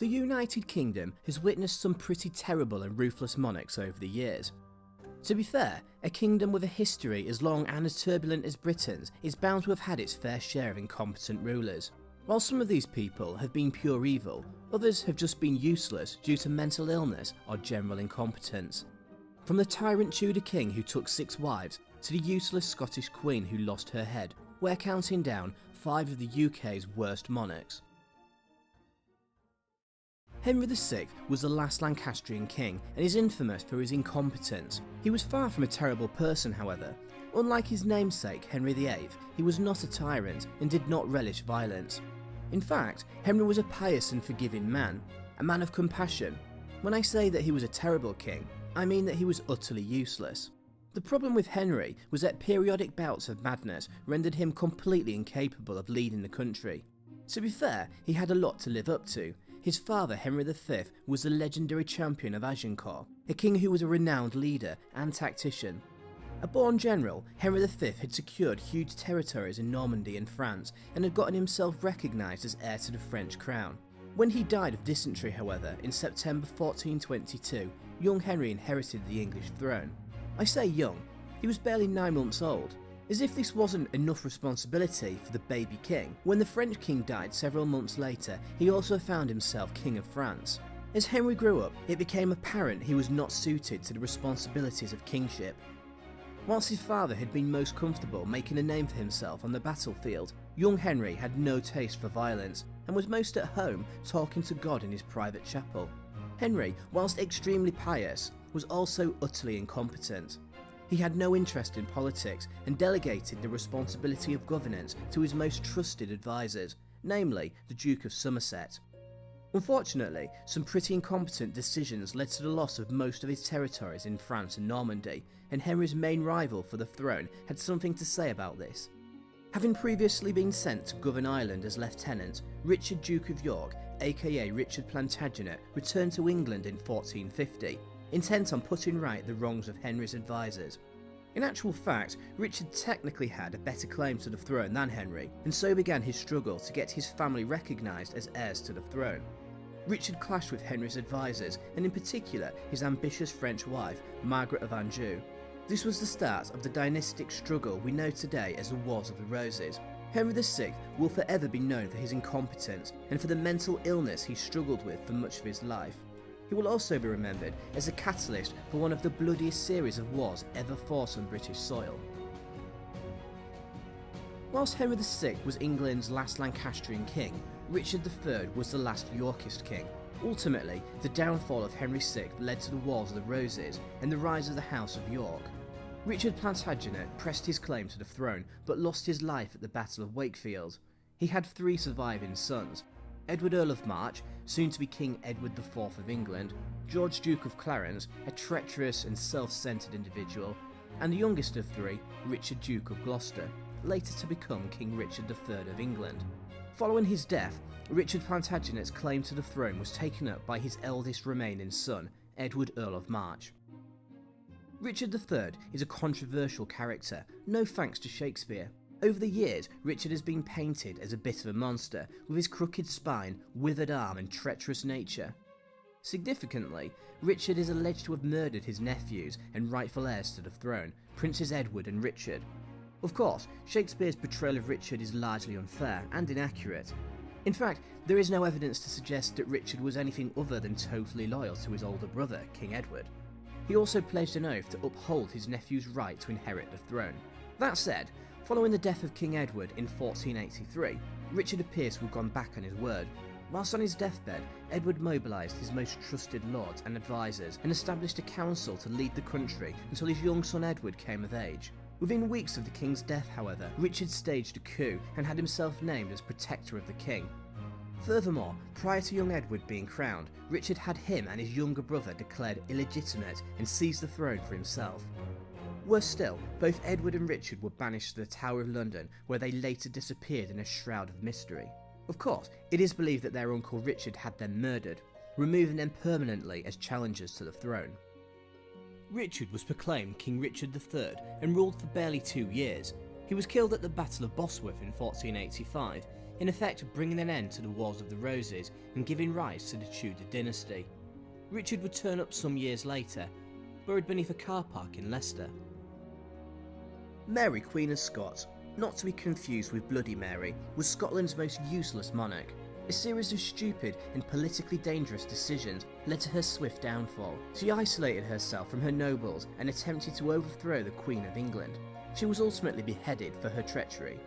The United Kingdom has witnessed some pretty terrible and ruthless monarchs over the years. To be fair, a kingdom with a history as long and as turbulent as Britain's is bound to have had its fair share of incompetent rulers. While some of these people have been pure evil, others have just been useless due to mental illness or general incompetence. From the tyrant Tudor king who took 6 wives to the useless Scottish queen who lost her head, we're counting down 5 of the UK's worst monarchs. Henry VI was the last Lancastrian king and is infamous for his incompetence. He was far from a terrible person, however. Unlike his namesake Henry VIII, he was not a tyrant and did not relish violence. In fact, Henry was a pious and forgiving man, a man of compassion. When I say that he was a terrible king, I mean that he was utterly useless. The problem with Henry was that periodic bouts of madness rendered him completely incapable of leading the country. To be fair, he had a lot to live up to. His father, Henry V, was the legendary champion of Agincourt, a king who was a renowned leader and tactician. A born general, Henry V had secured huge territories in Normandy and France and had gotten himself recognised as heir to the French crown. When he died of dysentery, however, in September 1422, young Henry inherited the English throne. I say young, he was barely 9 months old. As if this wasn't enough responsibility for the baby king, when the French king died several months later, he also found himself king of France. As Henry grew up, it became apparent he was not suited to the responsibilities of kingship. Whilst his father had been most comfortable making a name for himself on the battlefield, young Henry had no taste for violence and was most at home talking to God in his private chapel. Henry, whilst extremely pious, was also utterly incompetent. He had no interest in politics and delegated the responsibility of governance to his most trusted advisors, namely the Duke of Somerset. Unfortunately, some pretty incompetent decisions led to the loss of most of his territories in France and Normandy, and Henry's main rival for the throne had something to say about this. Having previously been sent to govern Ireland as lieutenant, Richard Duke of York, aka Richard Plantagenet, returned to England in 1450, intent on putting right the wrongs of Henry's advisors. In actual fact, Richard technically had a better claim to the throne than Henry, and so began his struggle to get his family recognised as heirs to the throne. Richard clashed with Henry's advisors, and in particular his ambitious French wife, Margaret of Anjou. This was the start of the dynastic struggle we know today as the Wars of the Roses. Henry VI will forever be known for his incompetence and for the mental illness he struggled with for much of his life. He will also be remembered as a catalyst for one of the bloodiest series of wars ever fought on British soil. Whilst Henry VI was England's last Lancastrian king, Richard III was the last Yorkist king. Ultimately, the downfall of Henry VI led to the Wars of the Roses and the rise of the House of York. Richard Plantagenet pressed his claim to the throne but lost his life at the Battle of Wakefield. He had 3 surviving sons: Edward Earl of March, soon to be King Edward IV of England, George Duke of Clarence, a treacherous and self-centred individual, and the youngest of 3, Richard Duke of Gloucester, later to become King Richard III of England. Following his death, Richard Plantagenet's claim to the throne was taken up by his eldest remaining son, Edward Earl of March. Richard III is a controversial character, no thanks to Shakespeare. Over the years, Richard has been painted as a bit of a monster, with his crooked spine, withered arm and treacherous nature. Significantly, Richard is alleged to have murdered his nephews and rightful heirs to the throne, Princes Edward and Richard. Of course, Shakespeare's portrayal of Richard is largely unfair and inaccurate. In fact, there is no evidence to suggest that Richard was anything other than totally loyal to his older brother, King Edward. He also pledged an oath to uphold his nephew's right to inherit the throne. That said, following the death of King Edward in 1483, Richard appears to have gone back on his word. Whilst on his deathbed, Edward mobilised his most trusted lords and advisors and established a council to lead the country until his young son Edward came of age. Within weeks of the king's death, however, Richard staged a coup and had himself named as protector of the king. Furthermore, prior to young Edward being crowned, Richard had him and his younger brother declared illegitimate and seized the throne for himself. Worse still, both Edward and Richard were banished to the Tower of London, where they later disappeared in a shroud of mystery. Of course, it is believed that their uncle Richard had them murdered, removing them permanently as challengers to the throne. Richard was proclaimed King Richard III and ruled for barely 2 years. He was killed at the Battle of Bosworth in 1485. in effect bringing an end to the Wars of the Roses and giving rise to the Tudor dynasty. Richard would turn up some years later, buried beneath a car park in Leicester. Mary, Queen of Scots, not to be confused with Bloody Mary, was Scotland's most useless monarch. A series of stupid and politically dangerous decisions led to her swift downfall. She isolated herself from her nobles and attempted to overthrow the Queen of England. She was ultimately beheaded for her treachery.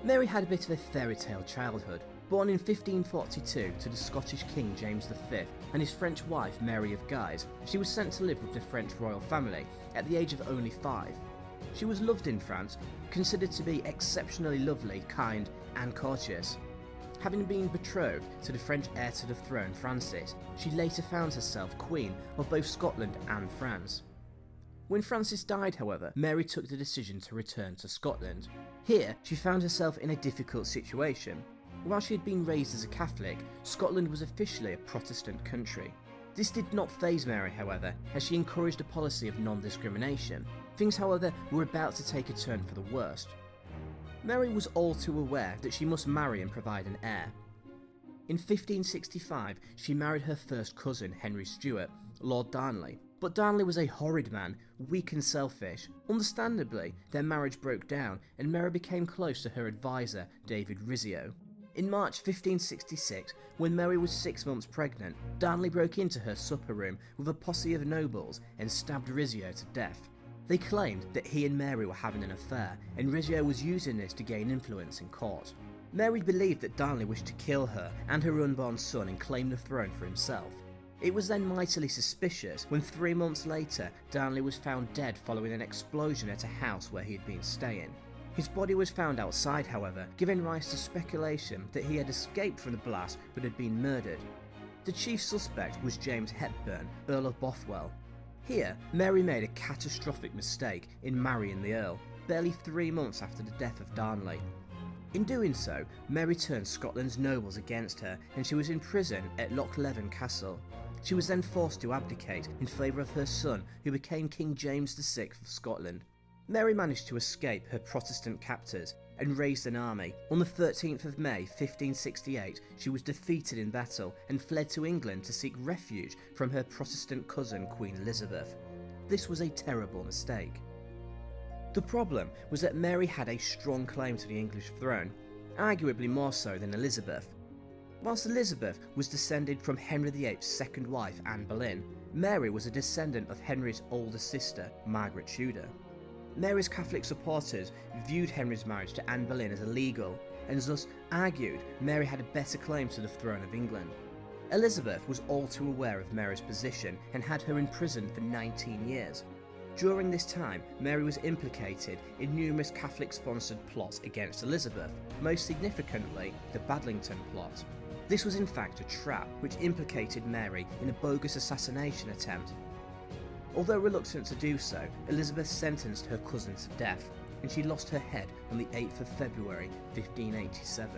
Mary had a bit of a fairy tale childhood. Born in 1542 to the Scottish King James V and his French wife Mary of Guise, she was sent to live with the French royal family at the age of only 5. She was loved in France, considered to be exceptionally lovely, kind and courteous. Having been betrothed to the French heir to the throne Francis, she later found herself Queen of both Scotland and France. When Francis died, however, Mary took the decision to return to Scotland. Here, she found herself in a difficult situation. While she had been raised as a Catholic, Scotland was officially a Protestant country. This did not faze Mary, however, as she encouraged a policy of non-discrimination. Things, however, were about to take a turn for the worst. Mary was all too aware that she must marry and provide an heir. In 1565, she married her first cousin, Henry Stuart, Lord Darnley. But Darnley was a horrid man, weak and selfish. Understandably, their marriage broke down and Mary became close to her advisor, David Rizzio. In March 1566, when Mary was 6 months pregnant, Darnley broke into her supper room with a posse of nobles and stabbed Rizzio to death. They claimed that he and Mary were having an affair, and Rizzio was using this to gain influence in court. Mary believed that Darnley wished to kill her and her unborn son and claim the throne for himself. It was then mightily suspicious when 3 months later Darnley was found dead following an explosion at a house where he had been staying. His body was found outside, however, giving rise to speculation that he had escaped from the blast but had been murdered. The chief suspect was James Hepburn, Earl of Bothwell. Here, Mary made a catastrophic mistake in marrying the Earl, barely 3 months after the death of Darnley. In doing so, Mary turned Scotland's nobles against her and she was imprisoned at Loch Leven Castle. She was then forced to abdicate in favour of her son, who became King James VI of Scotland. Mary managed to escape her Protestant captors and raised an army. On the 13th of May 1568, she was defeated in battle and fled to England to seek refuge from her Protestant cousin Queen Elizabeth. This was a terrible mistake. The problem was that Mary had a strong claim to the English throne, arguably more so than Elizabeth. Whilst Elizabeth was descended from Henry VIII's second wife, Anne Boleyn, Mary was a descendant of Henry's older sister, Margaret Tudor. Mary's Catholic supporters viewed Henry's marriage to Anne Boleyn as illegal, and thus argued Mary had a better claim to the throne of England. Elizabeth was all too aware of Mary's position and had her imprisoned for 19 years. During this time, Mary was implicated in numerous Catholic-sponsored plots against Elizabeth, most significantly the Badlington plot. This was in fact a trap which implicated Mary in a bogus assassination attempt. Although reluctant to do so, Elizabeth sentenced her cousin to death, and she lost her head on the 8th of February 1587.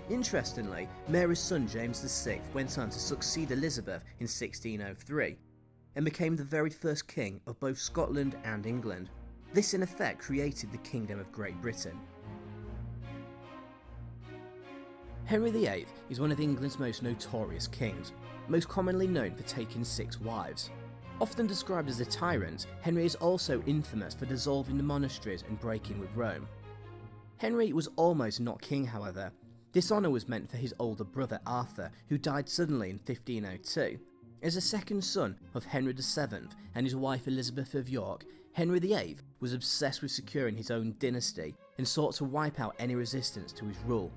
Interestingly, Mary's son James VI went on to succeed Elizabeth in 1603, and became the very first king of both Scotland and England. This in effect created the Kingdom of Great Britain. Henry VIII is one of England's most notorious kings, most commonly known for taking 6 wives. Often described as a tyrant, Henry is also infamous for dissolving the monasteries and breaking with Rome. Henry was almost not king, however. This honour was meant for his older brother Arthur, who died suddenly in 1502. As a second son of Henry VII and his wife Elizabeth of York, Henry VIII was obsessed with securing his own dynasty and sought to wipe out any resistance to his rule.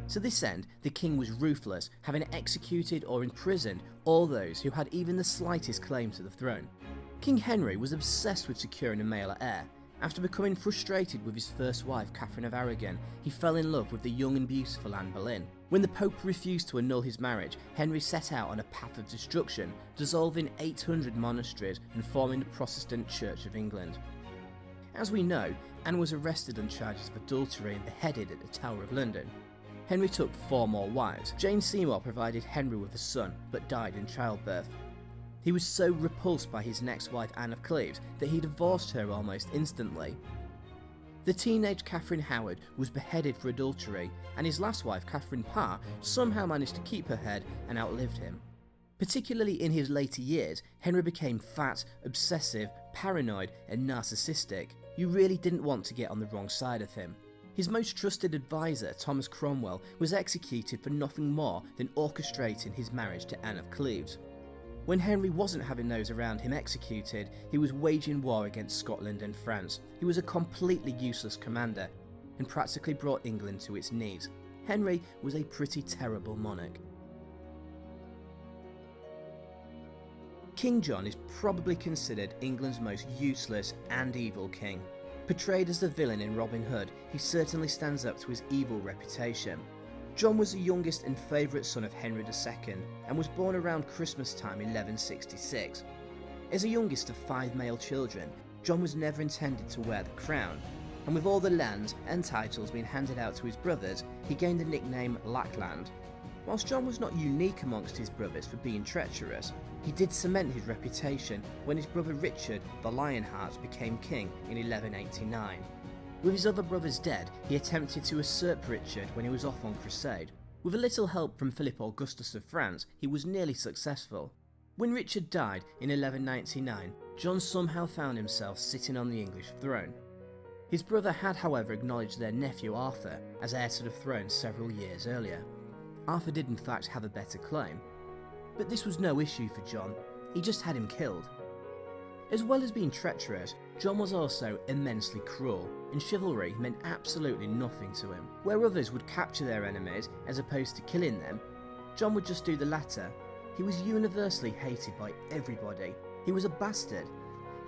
To this end, the king was ruthless, having executed or imprisoned all those who had even the slightest claim to the throne. King Henry was obsessed with securing a male heir. After becoming frustrated with his first wife, Catherine of Aragon, he fell in love with the young and beautiful Anne Boleyn. When the Pope refused to annul his marriage, Henry set out on a path of destruction, dissolving 800 monasteries and forming the Protestant Church of England. As we know, Anne was arrested on charges of adultery and beheaded at the Tower of London. Henry took 4 more wives. Jane Seymour provided Henry with a son, but died in childbirth. He was so repulsed by his next wife Anne of Cleves that he divorced her almost instantly. The teenage Catherine Howard was beheaded for adultery, and his last wife, Catherine Parr, somehow managed to keep her head and outlived him. Particularly in his later years, Henry became fat, obsessive, paranoid, and narcissistic. You really didn't want to get on the wrong side of him. His most trusted advisor, Thomas Cromwell, was executed for nothing more than orchestrating his marriage to Anne of Cleves. When Henry wasn't having those around him executed, he was waging war against Scotland and France. He was a completely useless commander and practically brought England to its knees. Henry was a pretty terrible monarch. King John is probably considered England's most useless and evil king. Portrayed as the villain in Robin Hood, he certainly stands up to his evil reputation. John was the youngest and favourite son of Henry II and was born around Christmas time 1166. As the youngest of 5 male children, John was never intended to wear the crown, and with all the lands and titles being handed out to his brothers, he gained the nickname Lackland. Whilst John was not unique amongst his brothers for being treacherous, he did cement his reputation when his brother Richard the Lionheart became king in 1189. With his other brothers dead, he attempted to usurp Richard when he was off on crusade. With a little help from Philip Augustus of France, he was nearly successful. When Richard died in 1199, John somehow found himself sitting on the English throne. His brother had, however, acknowledged their nephew Arthur as heir to the throne several years earlier. Arthur did in fact have a better claim, but this was no issue for John, he just had him killed. As well as being treacherous, John was also immensely cruel, and chivalry meant absolutely nothing to him. Where others would capture their enemies as opposed to killing them, John would just do the latter. He was universally hated by everybody. He was a bastard.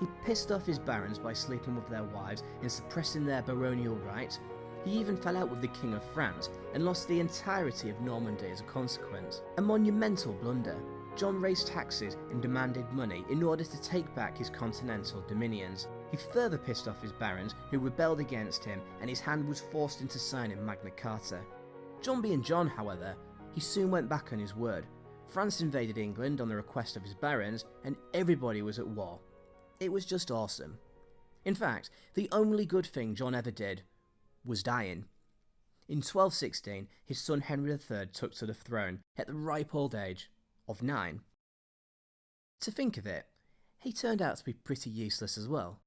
He pissed off his barons by sleeping with their wives and suppressing their baronial rights. He even fell out with the King of France and lost the entirety of Normandy as a consequence. A monumental blunder. John raised taxes and demanded money in order to take back his continental dominions. He further pissed off his barons who rebelled against him, and his hand was forced into signing Magna Carta. John being John, however, he soon went back on his word. France invaded England on the request of his barons, and everybody was at war. It was just awesome. In fact, the only good thing John ever did was dying. In 1216, his son Henry III took to the throne at the ripe old age of 9. To think of it, he turned out to be pretty useless as well.